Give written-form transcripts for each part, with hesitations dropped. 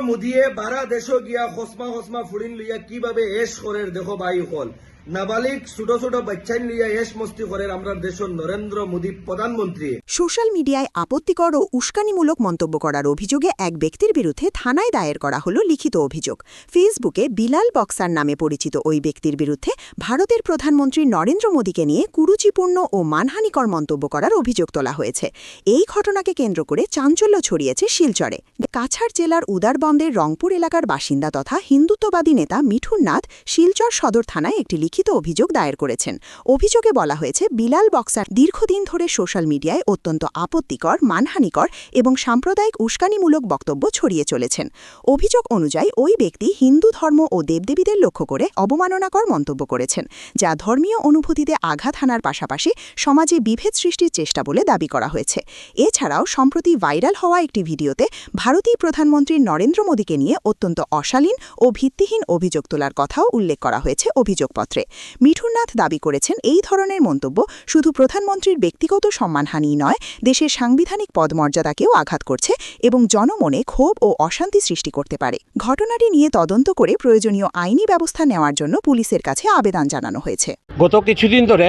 মোদিয়ে 12 দেশও গিয়া খসমা ফুড়িন লইয়া কিভাবে এশ করের দেখো ভাই হল নাবালিক ছোট ছোট বাচ্চাইন লইয়া এশ মস্তি করের আমরা দেশের নরেন্দ্র মোদী প্রধানমন্ত্রী। সোশ্যাল মিডিয়ায় আপত্তিকর ও উস্কানিমূলক মন্তব্য করার অভিযোগে এক ব্যক্তির বিরুদ্ধে থানায় দায়ের করা হল লিখিত অভিযোগ। ফেসবুকে বিলাল বক্সার নামে পরিচিত ওই ব্যক্তির বিরুদ্ধে ভারতের প্রধানমন্ত্রী নরেন্দ্র মোদীকে নিয়ে কুরুচিপূর্ণ ও মানহানিকর মন্তব্য করার অভিযোগ তোলা হয়েছে। এই ঘটনাকে কেন্দ্র করে চাঞ্চল্য ছড়িয়েছে শিলচরে। কাছাড় জেলার উদারবন্দের রংপুর এলাকার বাসিন্দা তথা হিন্দুত্ববাদী নেতা মিঠুন নাথ শিলচর সদর থানায় একটি লিখিত অভিযোগ দায়ের করেছেন। অভিযোগে বলা হয়েছে বিলাল বক্সার দীর্ঘদিন ধরে সোশ্যাল মিডিয়ায় অত্যন্ত আপত্তিকর, মানহানিকর এবং সাম্প্রদায়িক উস্কানিমূলক বক্তব্য ছড়িয়ে চলেছেন। অভিযোগ অনুযায়ী ওই ব্যক্তি হিন্দু ধর্ম ও দেবদেবীদের লক্ষ্য করে অবমাননাকর মন্তব্য করেছেন, যা ধর্মীয় অনুভূতিতে আঘাত হানার পাশাপাশি সমাজে বিভেদ সৃষ্টির চেষ্টা বলে দাবি করা হয়েছে। এছাড়াও সম্প্রতি ভাইরাল হওয়া একটি ভিডিওতে ভারতীয় প্রধানমন্ত্রী নরেন্দ্র মোদীকে নিয়ে অত্যন্ত অশালীন ও ভিত্তিহীন অভিযোগ তোলার কথাও উল্লেখ করা হয়েছে অভিযোগপত্রে। মিঠুন নাথ দাবি করেছেন, এই ধরনের মন্তব্য শুধু প্রধানমন্ত্রীর ব্যক্তিগত সম্মানহানিই নয়, দেশের সাংবিধানিক পদমর্যাদাকেও আঘাত করছে এবং জনমনে ক্ষোভ ও অশান্তি সৃষ্টি করতে পারে। ঘটনাটি নিয়ে তদন্ত করে প্রয়োজনীয় আইনি ব্যবস্থা নেওয়ার জন্য পুলিশের কাছে আবেদন জানানো হয়েছে। গত কিছুদিন ধরে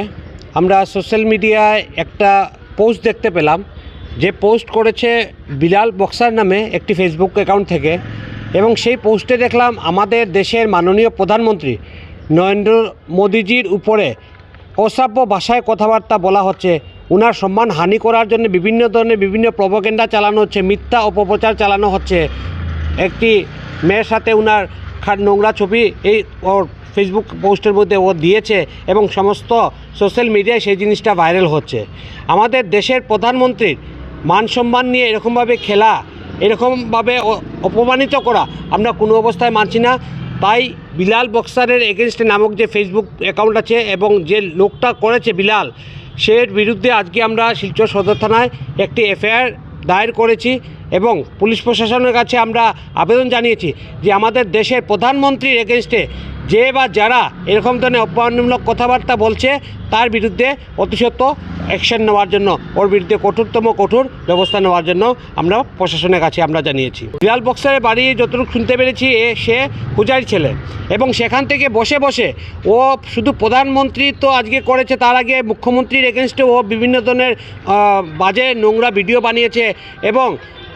আমরা সোশ্যাল মিডিয়ায় একটা পোস্ট দেখতে পেলাম, যে পোস্ট করেছে বিলাল বক্সার নামে একটি ফেসবুক অ্যাকাউন্ট থেকে, এবং সেই পোস্টে দেখলাম আমাদের দেশের মাননীয় প্রধানমন্ত্রী নরেন্দ্র মোদীজির উপরে অশ্রাব্য ভাষায় কথাবার্তা বলা হচ্ছে, উনার সম্মান হানি করার জন্য বিভিন্ন ধরনের বিভিন্ন প্রপোগান্ডা চালানো হচ্ছে, মিথ্যা অপপ্রচার চালানো হচ্ছে। একটি মেয়ের সাথে উনার নোংরা ছবি এই ওর ফেসবুক পোস্টের মধ্যে ও দিয়েছে এবং সমস্ত সোশ্যাল মিডিয়ায় সেই জিনিসটা ভাইরাল হচ্ছে। আমাদের দেশের প্রধানমন্ত্রীর মান সম্মান নিয়ে এরকমভাবে খেলা, এরকমভাবে অপমানিত করা আমরা কোনো অবস্থায় মানছি না। তাই বিলাল বক্সারের এগেনস্টে নামক যে ফেসবুক অ্যাকাউন্ট আছে এবং যে লোকটা করেছে বিলাল, সের বিরুদ্ধে আজকে আমরা শিলচর সদর থানায় একটি এফআইআর দায়ের করেছি এবং পুলিশ প্রশাসনের কাছে আমরা আবেদন জানিয়েছি যে আমাদের দেশের প্রধানমন্ত্রীর এগেনস্টে যে বা যারা এরকম ধরনের অপমানমূলক কথাবার্তা বলছে তার বিরুদ্ধে অতিসত্ত্ব অ্যাকশন নেওয়ার জন্য, ওর বিরুদ্ধে কঠোরতম কঠোর ব্যবস্থা নেওয়ার জন্য আমরা প্রশাসনের কাছে আমরা জানিয়েছি। বিলাল বক্সারের বাড়ি যতটুকু শুনতে পেরেছি সে পূজারী ছেলে, এবং সেখান থেকে বসে বসে ও শুধু প্রধানমন্ত্রী তো আজকে করেছে, তার আগে মুখ্যমন্ত্রীর এগেনস্টে ও বিভিন্ন ধরনের বাজে নোংরা ভিডিও বানিয়েছে এবং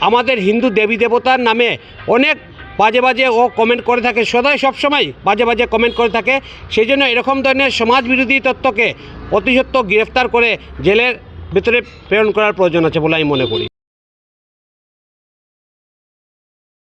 আমাদের হিন্দু দেবী দেবতার নামে অনেক বাজে বাজে ও কমেন্ট করে থাকে, সবসময় বাজে বাজে কমেন্ট করে থাকে। সেই জন্য এরকম ধরনের সমাজবিরোধী তত্ত্বকে অতিসত্ত্ব গ্রেফতার করে জেলের ভিতরে প্রেরণ করার প্রয়োজন আছে বলে আমি মনে করি।